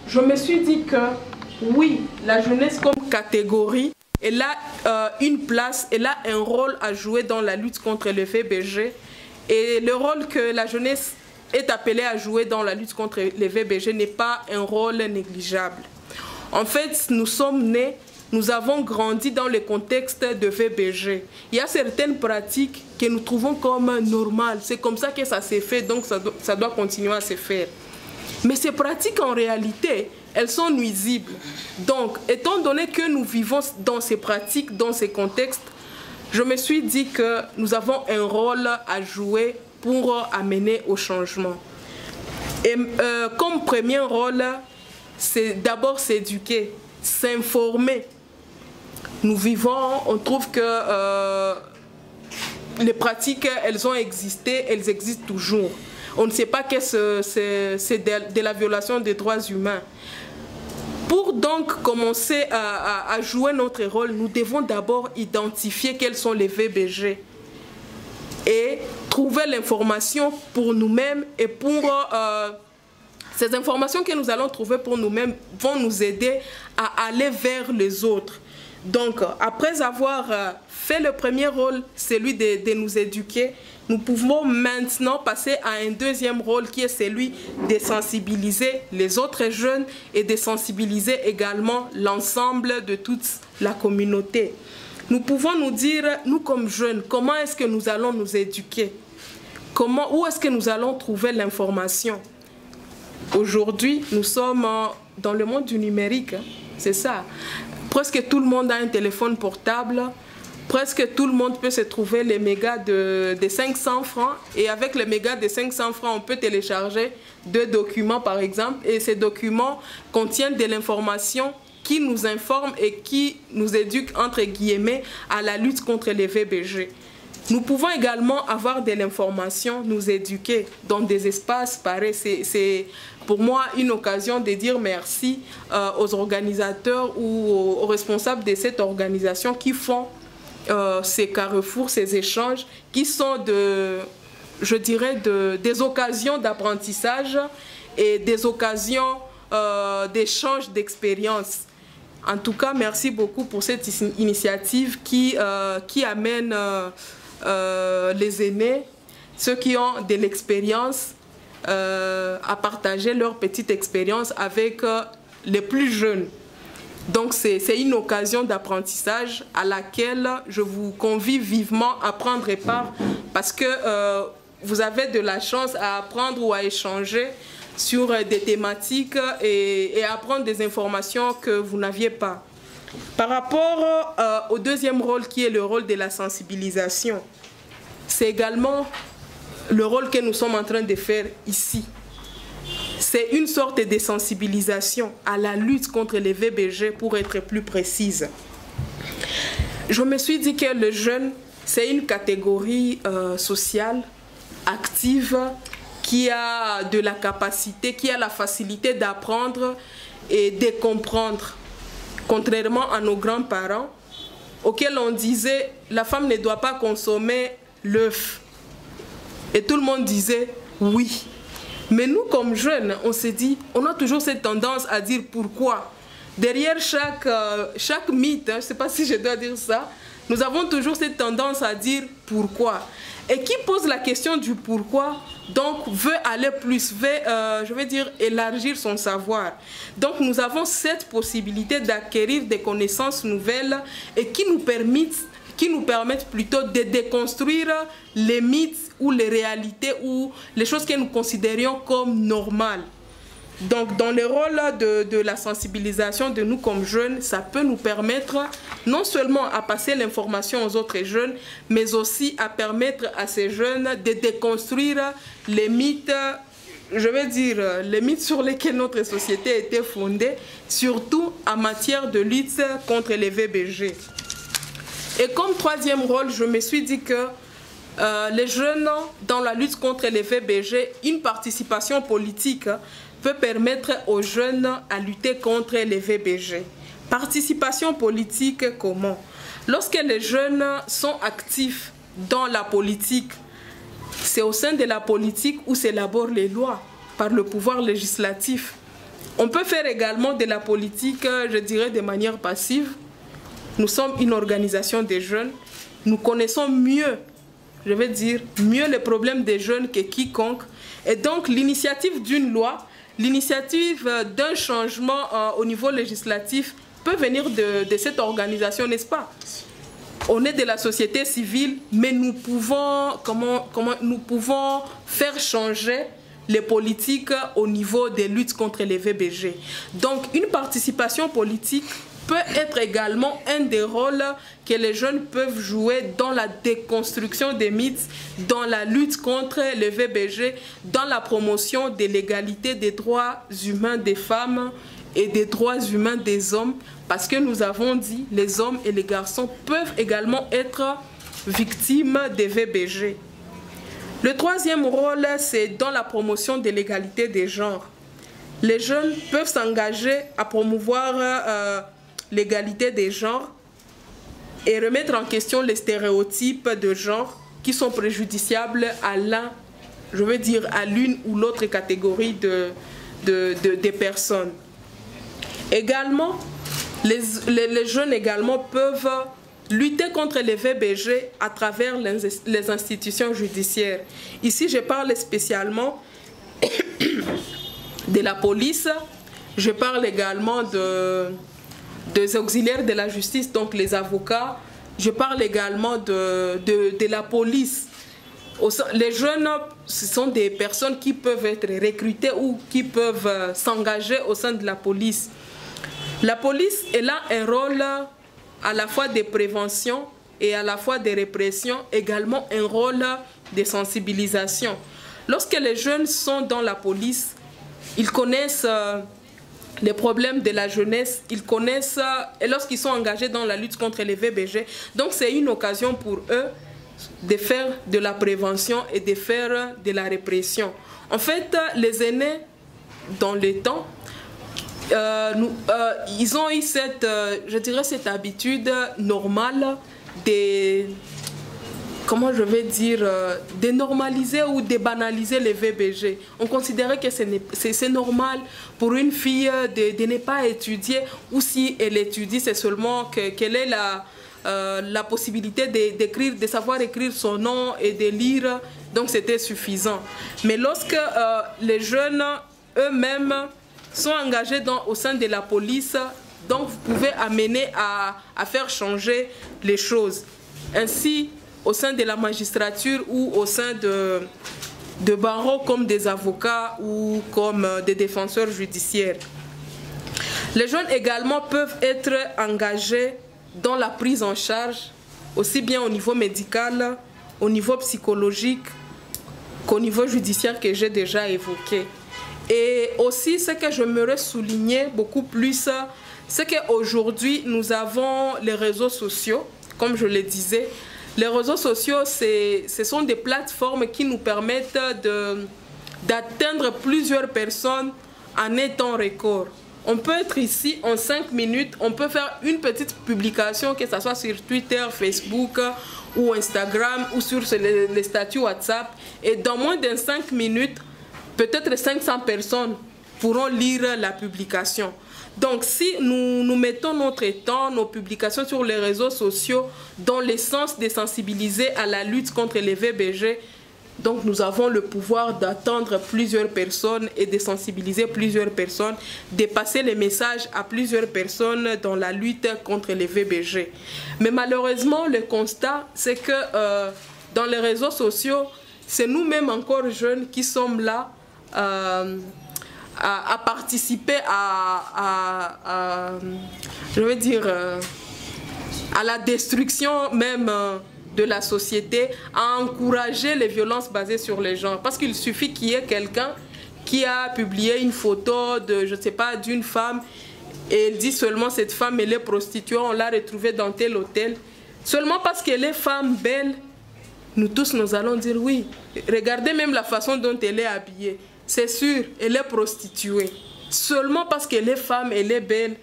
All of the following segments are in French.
je me suis dit que oui, la jeunesse comme catégorie, elle a une place, elle a un rôle à jouer dans la lutte contre le VBG. Et le rôle que la jeunesse est appelée à jouer dans la lutte contre les VBG n'est pas un rôle négligeable. En fait, nous sommes nés, nous avons grandi dans le contexte de VBG. Il y a certaines pratiques que nous trouvons comme normales. C'est comme ça que ça s'est fait, donc ça doit continuer à se faire. Mais ces pratiques, en réalité, elles sont nuisibles. Donc, étant donné que nous vivons dans ces pratiques, dans ces contextes, je me suis dit que nous avons un rôle à jouer pour amener au changement. Et comme premier rôle, c'est d'abord s'éduquer, s'informer. Nous vivons, on trouve que les pratiques, elles ont existé, elles existent toujours. On ne sait pas que c'est de la violation des droits humains. Pour donc commencer à jouer notre rôle, nous devons d'abord identifier quels sont les VBG et trouver l'information pour nous-mêmes et pour ces informations que nous allons trouver pour nous-mêmes vont nous aider à aller vers les autres. Donc, après avoir fait le premier rôle, celui de nous éduquer, nous pouvons maintenant passer à un deuxième rôle qui est celui de sensibiliser les autres jeunes et de sensibiliser également l'ensemble de toute la communauté. Nous pouvons nous dire, nous comme jeunes, comment est-ce que nous allons nous éduquer? Où est-ce que nous allons trouver l'information? Aujourd'hui, nous sommes dans le monde du numérique, c'est ça. Presque tout le monde a un téléphone portable. Presque tout le monde peut se trouver les mégas de 500 francs. Et avec les mégas de 500 francs, on peut télécharger 2 documents, par exemple. Et ces documents contiennent de l'information qui nous informe et qui nous éduque, entre guillemets, à la lutte contre les VBG. Nous pouvons également avoir de l'information, nous éduquer dans des espaces pareils. C'est pour moi une occasion de dire merci aux organisateurs ou aux responsables de cette organisation qui font ces carrefours, ces échanges, qui sont je dirais, des occasions d'apprentissage et des occasions d'échange d'expériences. En tout cas, merci beaucoup pour cette initiative qui amène les aînés, ceux qui ont de l'expérience, à partager leur petite expérience avec les plus jeunes. Donc c'est une occasion d'apprentissage à laquelle je vous convie vivement à prendre part parce que vous avez de la chance à apprendre ou à échanger sur des thématiques et apprendre des informations que vous n'aviez pas. Par rapport au deuxième rôle qui est le rôle de la sensibilisation, c'est également le rôle que nous sommes en train de faire ici. C'est une sorte de sensibilisation à la lutte contre les VBG pour être plus précise. Je me suis dit que le jeune, c'est une catégorie sociale, active, qui a de la capacité, qui a la facilité d'apprendre et de comprendre. Contrairement à nos grands-parents, auxquels on disait la femme ne doit pas consommer l'œuf. Et tout le monde disait oui. Mais nous, comme jeunes, on s'est dit, on a toujours cette tendance à dire pourquoi. Derrière chaque mythe, je ne sais pas si je dois dire ça, nous avons toujours cette tendance à dire pourquoi. Et qui pose la question du pourquoi, donc veut aller plus, veut, je veux dire, élargir son savoir. Donc nous avons cette possibilité d'acquérir des connaissances nouvelles et qui nous permettent plutôt de déconstruire les mythes ou les réalités ou les choses que nous considérions comme normales. Donc dans le rôle de la sensibilisation de nous comme jeunes, ça peut nous permettre non seulement à passer l'information aux autres jeunes, mais aussi à permettre à ces jeunes de déconstruire les mythes, je veux dire, les mythes sur lesquels notre société a été fondée, surtout en matière de lutte contre les VBG. Et comme troisième rôle, je me suis dit que les jeunes, dans la lutte contre les VBG, une participation politique peut permettre aux jeunes à lutter contre les VBG. Participation politique comment? Lorsque les jeunes sont actifs dans la politique, c'est au sein de la politique où s'élaborent les lois par le pouvoir législatif. On peut faire également de la politique, je dirais, de manière passive. Nous sommes une organisation des jeunes. Nous connaissons mieux, je vais dire, mieux les problèmes des jeunes que quiconque. Et donc, l'initiative d'une loi, l'initiative d'un changement au niveau législatif peut venir de cette organisation, n'est-ce pas? On est de la société civile, mais nous pouvons, nous pouvons faire changer les politiques au niveau des luttes contre les VBG. Donc, une participation politique peut être également un des rôles que les jeunes peuvent jouer dans la déconstruction des mythes, dans la lutte contre les VBG, dans la promotion de l'égalité des droits humains des femmes et des droits humains des hommes, parce que nous avons dit, les hommes et les garçons peuvent également être victimes des VBG. Le troisième rôle, c'est dans la promotion de l'égalité des genres. Les jeunes peuvent s'engager à promouvoir l'égalité des genres et remettre en question les stéréotypes de genre qui sont préjudiciables à je veux dire, à l'une ou l'autre catégorie des personnes. Également, les jeunes également peuvent lutter contre les VBG à travers les institutions judiciaires. Ici, je parle spécialement de la police, je parle également des auxiliaires de la justice, donc les avocats, je parle également de la police. Les jeunes, ce sont des personnes qui peuvent être recrutées ou qui peuvent s'engager au sein de la police. La police, elle a un rôle à la fois de prévention et à la fois de répression, également un rôle de sensibilisation. Lorsque les jeunes sont dans la police, ils connaissent les problèmes de la jeunesse, ils connaissent, et lorsqu'ils sont engagés dans la lutte contre les VBG, donc c'est une occasion pour eux de faire de la prévention et de faire de la répression. En fait, les aînés, dans le temps, ils ont eu cette, je dirais, cette habitude normale de, comment je vais dire, de normaliser ou de banaliser les VBG. On considérait que c'est normal pour une fille de ne pas étudier, ou si elle étudie, c'est seulement qu'elle ait la possibilité d'écrire, de savoir écrire son nom et de lire, donc c'était suffisant. Mais lorsque les jeunes eux-mêmes sont engagés au sein de la police, donc vous pouvez amener à faire changer les choses. Ainsi, au sein de la magistrature ou au sein de barreaux comme des avocats ou comme des défenseurs judiciaires. Les jeunes également peuvent être engagés dans la prise en charge, aussi bien au niveau médical, au niveau psychologique qu'au niveau judiciaire que j'ai déjà évoqué. Et aussi, ce que j'aimerais souligner beaucoup plus, c'est qu'aujourd'hui, nous avons les réseaux sociaux, comme je le disais. Les réseaux sociaux, ce sont des plateformes qui nous permettent d'atteindre plusieurs personnes en un temps record. On peut être ici en 5 minutes, on peut faire une petite publication, que ce soit sur Twitter, Facebook ou Instagram ou sur les statuts WhatsApp. Et dans moins de 5 minutes, peut-être 500 personnes pourront lire la publication. Donc si nous mettons notre temps, nos publications sur les réseaux sociaux dans le sens de sensibiliser à la lutte contre les VBG, donc nous avons le pouvoir d'atteindre plusieurs personnes et de sensibiliser plusieurs personnes, de passer les messages à plusieurs personnes dans la lutte contre les VBG. Mais malheureusement, le constat, c'est que dans les réseaux sociaux, c'est nous-mêmes encore jeunes qui sommes là à participer je veux dire, à la destruction même de la société, à encourager les violences basées sur les genres. Parce qu'il suffit qu'il y ait quelqu'un qui a publié une photo de, je ne sais pas, d'une femme, et elle dit seulement cette femme, elle est prostituée, on l'a retrouvée dans tel hôtel. Seulement parce qu'elle est femme belle, nous tous, nous allons dire oui. Regardez même la façon dont elle est habillée. C'est sûr, elle est prostituée. Seulement parce qu'elle est femme, elle est belle,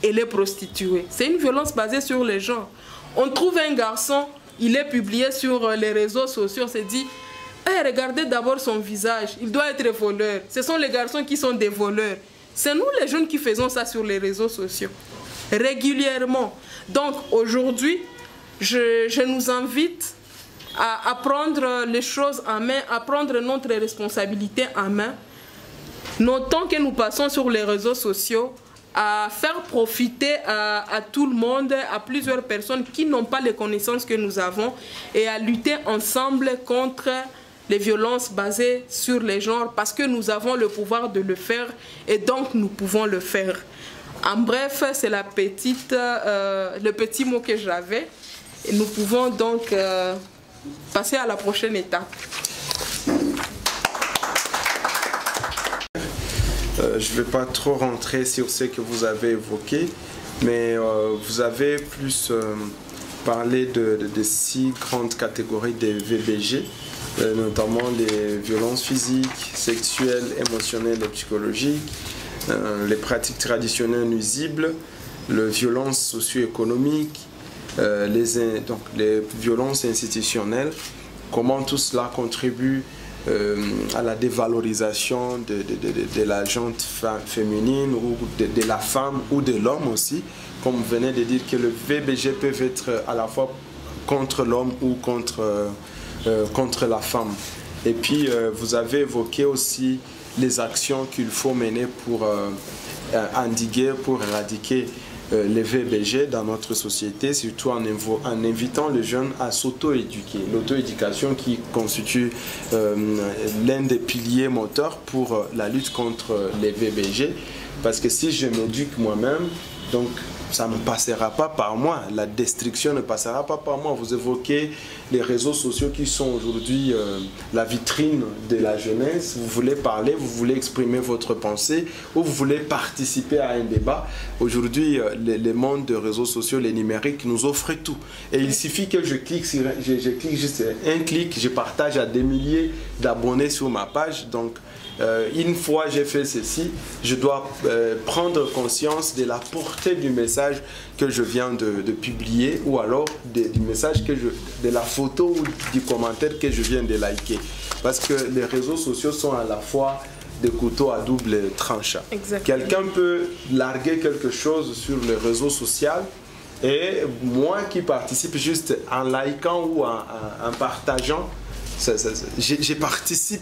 elle est prostituée. C'est une violence basée sur les genres. On trouve un garçon, il est publié sur les réseaux sociaux, on se dit, hey, regardez d'abord son visage, il doit être voleur. Ce sont les garçons qui sont des voleurs. C'est nous les jeunes qui faisons ça sur les réseaux sociaux, régulièrement. Donc aujourd'hui, je nous invite à prendre les choses en main, à prendre notre responsabilité en main. Notons que nous passons sur les réseaux sociaux à faire profiter à tout le monde, à plusieurs personnes qui n'ont pas les connaissances que nous avons et à lutter ensemble contre les violences basées sur les genres parce que nous avons le pouvoir de le faire et donc nous pouvons le faire. En bref, c'est le petit mot que j'avais et nous pouvons donc passer à la prochaine étape. Je ne vais pas trop rentrer sur ce que vous avez évoqué, mais vous avez plus parlé de 6 grandes catégories de VBG, notamment les violences physiques, sexuelles, émotionnelles et psychologiques, les pratiques traditionnelles nuisibles, les violences socio-économiques, les violences institutionnelles, comment tout cela contribue à la dévalorisation de la gente féminine ou de la femme ou de l'homme aussi. Comme vous venez de dire que le VBG peut être à la fois contre l'homme ou contre la femme. Et puis vous avez évoqué aussi les actions qu'il faut mener pour endiguer, pour éradiquer les VBG dans notre société, surtout en invitant les jeunes à s'auto-éduquer. L'auto-éducation qui constitue l'un des piliers moteurs pour la lutte contre les VBG. Parce que si je m'éduque moi-même, donc ça ne passera pas par moi, la destruction ne passera pas par moi. Vous évoquez les réseaux sociaux qui sont aujourd'hui la vitrine de la jeunesse. Vous voulez parler, vous voulez exprimer votre pensée ou vous voulez participer à un débat. Aujourd'hui, le monde des réseaux sociaux, les numériques nous offrent tout. Et il suffit que je clique juste un clic, je partage à des milliers d'abonnés sur ma page. Donc, une fois j'ai fait ceci, je dois prendre conscience de la portée du message que je viens de publier ou alors du message de la photo ou du commentaire que je viens de liker. Parce que les réseaux sociaux sont à la fois des couteaux à double tranchant. Quelqu'un peut larguer quelque chose sur les réseaux sociaux et moi qui participe juste en likant ou en partageant, je participe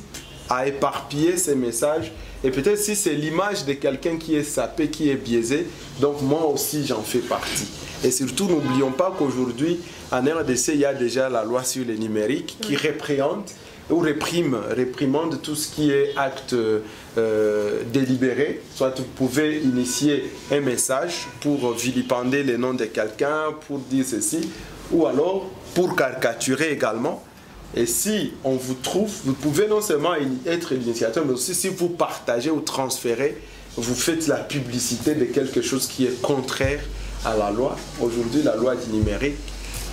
à éparpiller ces messages et peut-être si c'est l'image de quelqu'un qui est sapé, qui est biaisé, donc moi aussi j'en fais partie. Et surtout n'oublions pas qu'aujourd'hui en RDC il y a déjà la loi sur les numériques qui réprimande tout ce qui est acte délibéré. Soit vous pouvez initier un message pour vilipender le nom de quelqu'un, pour dire ceci, ou alors pour caricaturer également. Et si on vous trouve, vous pouvez non seulement être l'initiateur, mais aussi si vous partagez ou transférez, vous faites la publicité de quelque chose qui est contraire à la loi. Aujourd'hui, la loi du numérique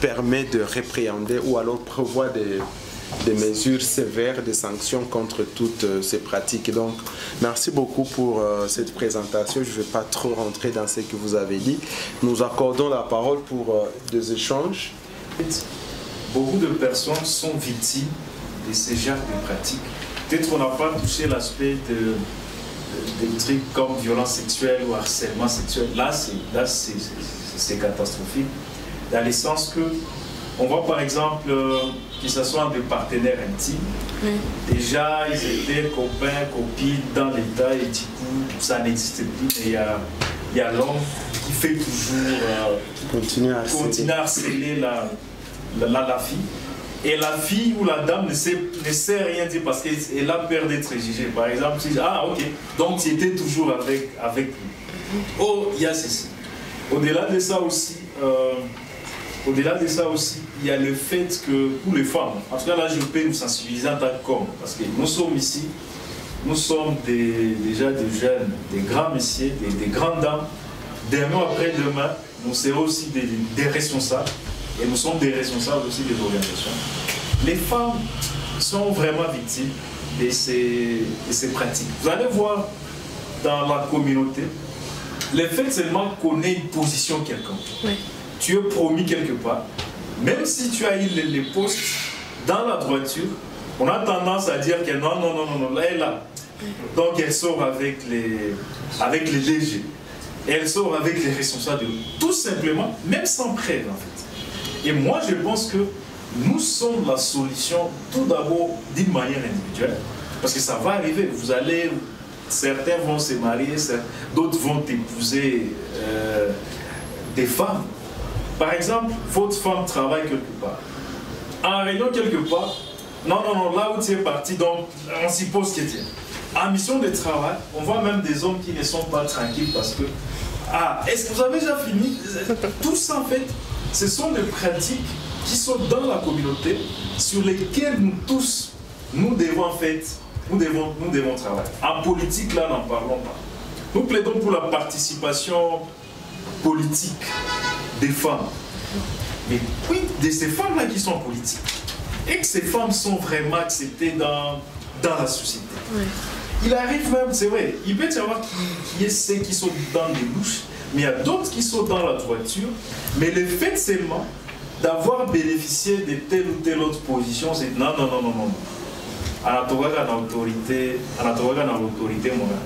permet de répréhender ou alors prévoit des mesures sévères, des sanctions contre toutes ces pratiques. Donc, merci beaucoup pour cette présentation. Je ne vais pas trop rentrer dans ce que vous avez dit. Nous accordons la parole pour des échanges. Beaucoup de personnes sont victimes de ces genres de pratiques. Peut-être qu'on n'a pas touché l'aspect des trucs comme violence sexuelle ou harcèlement sexuel. Là, c'est catastrophique. Dans le sens que, on voit par exemple que ce soit des partenaires intimes. Oui. Déjà, ils étaient copains, copines dans l'état et du coup, ça n'existe plus. Et il y a l'homme qui fait toujours continue à harceler la fille. Et la fille ou la dame ne sait rien dire parce qu'elle a peur d'être jugée. Par exemple, tu dis, ah ok, donc tu étais toujours avec lui. Oh, il y a ceci. Au-delà de ça aussi, il y a le fait que pour les femmes, en tout cas là je peux nous sensibiliser en tant qu'hommes, parce que nous sommes ici, nous sommes déjà des jeunes, des grands messieurs, des grandes dames. Demain après-demain, nous serons aussi des responsables. Et nous sommes des responsables aussi des organisations. Les femmes sont vraiment victimes de ces pratiques. Vous allez voir dans la communauté, le fait seulement qu'on ait une position quelconque, oui. Tu es promis quelque part, même si tu as eu les postes dans la droiture, on a tendance à dire que non, là, Donc elle sort avec les DG. Et elle sort avec les responsables, tout simplement, même sans preuve en fait. Et moi je pense que nous sommes la solution tout d'abord d'une manière individuelle. Parce que ça va arriver, certains vont se marier, d'autres vont épouser des femmes. Par exemple, votre femme travaille quelque part. En réunion quelque part, non, là où tu es parti, donc on suppose que tu es. En mission de travail, on voit même des hommes qui ne sont pas tranquilles parce que, est-ce que vous avez déjà fini? Tout ça en fait, ce sont des pratiques qui sont dans la communauté, sur lesquelles nous tous, nous devons en fait, nous devons travailler. En politique, là, n'en parlons pas. Nous plaidons pour la participation politique des femmes. Mais oui, de ces femmes-là qui sont politiques. Et que ces femmes sont vraiment acceptées dans la société. Oui. Il arrive même, c'est vrai, il peut y avoir qui est ceux qui sont dans les louches, mais il y a d'autres qui sont dans la droiture. Mais le fait seulement d'avoir bénéficié de telle ou telle autre position, c'est non. Anatoka dans l'autorité morale.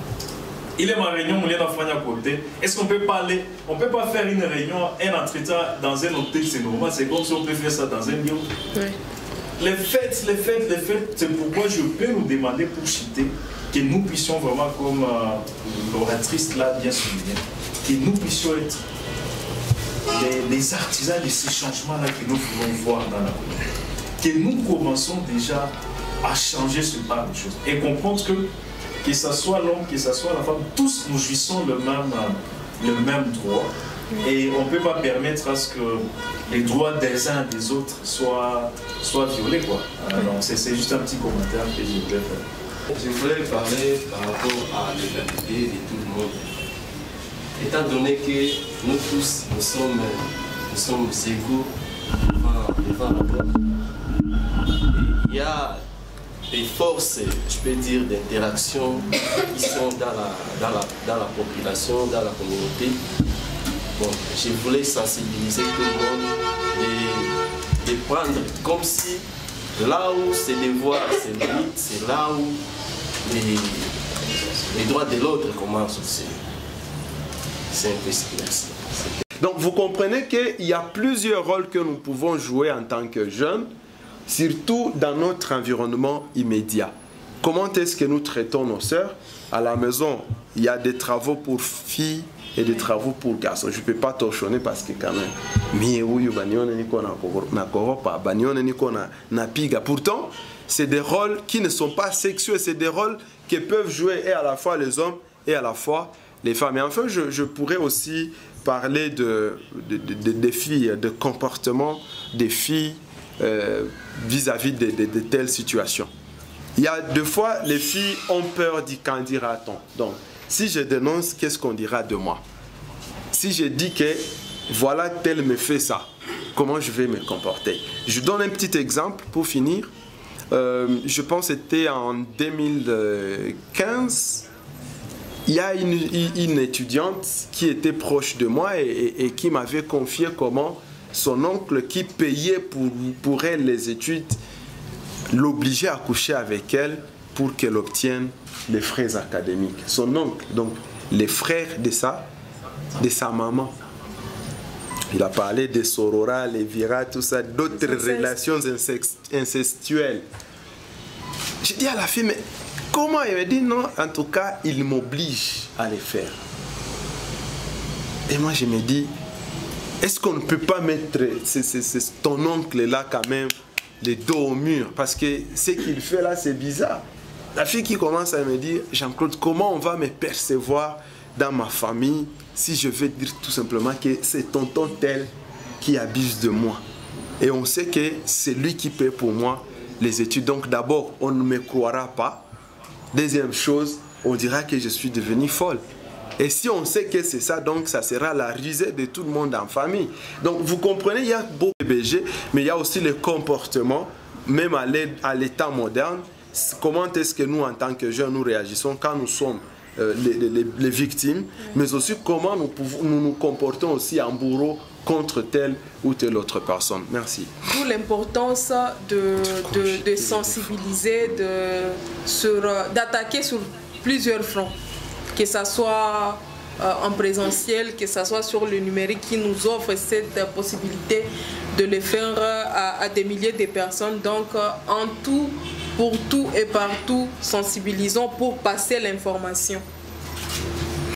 Il est ma réunion, on est dans à côté. Est-ce qu'on peut pas aller, on peut pas faire une réunion, un entretien dans un hôtel, c'est normal, c'est comme si on peut faire ça dans un lieu. Oui. Les fêtes, c'est pourquoi je peux nous demander pour citer que nous puissions vraiment, comme l'oratrice l'a bien souligné, que nous puissions être les artisans de ces changements-là que nous pouvons voir dans la communauté. Que nous commençons déjà à changer ce part de choses et comprendre que ce soit l'homme, que ce soit la femme, tous nous jouissons le même droit et on ne peut pas permettre à ce que les droits des uns et des autres soient violés, quoi. Donc c'est juste un petit commentaire que je voulais faire. Je voulais parler par rapport à l'égalité de tout le monde. Étant donné que nous tous, nous sommes égaux devant la loi. Il y a des forces, je peux dire, d'interaction qui sont dans la population, dans la communauté. Bon, je voulais sensibiliser tout le monde de prendre comme si là où ses devoirs, ses limites, c'est là où les droits de l'autre commencent aussi. C'est un peu ce qu'il y a. Donc vous comprenez qu'il y a plusieurs rôles que nous pouvons jouer en tant que jeunes, surtout dans notre environnement immédiat. Comment est-ce que nous traitons nos sœurs? À la maison, il y a des travaux pour filles et des travaux pour garçons. Je ne peux pas torchonner parce que quand même, pourtant, c'est des rôles qui ne sont pas sexuels, c'est des rôles qui peuvent jouer et à la fois les hommes et à la fois les femmes. Et enfin, je pourrais aussi parler des filles, de comportement des filles vis-à-vis de telles situations. Il y a deux fois, les filles ont peur du qu'en dira-t-on. Donc, si je dénonce, qu'est-ce qu'on dira de moi? Si je dis que, voilà, tel me fait ça, comment je vais me comporter? Je donne un petit exemple pour finir. Je pense que c'était en 2015. Il y a une étudiante qui était proche de moi et qui m'avait confié comment son oncle qui payait pour elle les études l'obligeait à coucher avec elle pour qu'elle obtienne les frais académiques. Son oncle, donc les frères de sa maman. Il a parlé des sororas, les viras, tout ça, d'autres relations incestuelles. J'ai dit à la fille, mais comment? Elle m'a dit non, en tout cas, il m'oblige à les faire. Et moi, je me dis, est-ce qu'on ne peut pas mettre ton oncle-là quand même les dos au mur? Parce que ce qu'il fait là, c'est bizarre. La fille qui commence à me dire, Jean-Claude, comment on va me percevoir dans ma famille si je vais dire tout simplement que c'est tonton tel qui abuse de moi? Et on sait que c'est lui qui paie pour moi les études. Donc d'abord, on ne me croira pas. Deuxième chose, on dira que je suis devenue folle. Et si on sait que c'est ça, donc ça sera la risée de tout le monde en famille. Donc vous comprenez, il y a beaucoup de BG, mais il y a aussi le comportement, même à l'état moderne. Comment est-ce que nous, en tant que jeunes, nous réagissons quand nous sommes les victimes, mais aussi comment nous comportons aussi en bourreau contre telle ou telle autre personne. Merci. D'où l'importance de sensibiliser, d'attaquer sur plusieurs fronts, que ce soit en présentiel, que ce soit sur le numérique qui nous offre cette possibilité de le faire à des milliers de personnes. Donc en tout, pour tout et partout, sensibilisons pour passer l'information.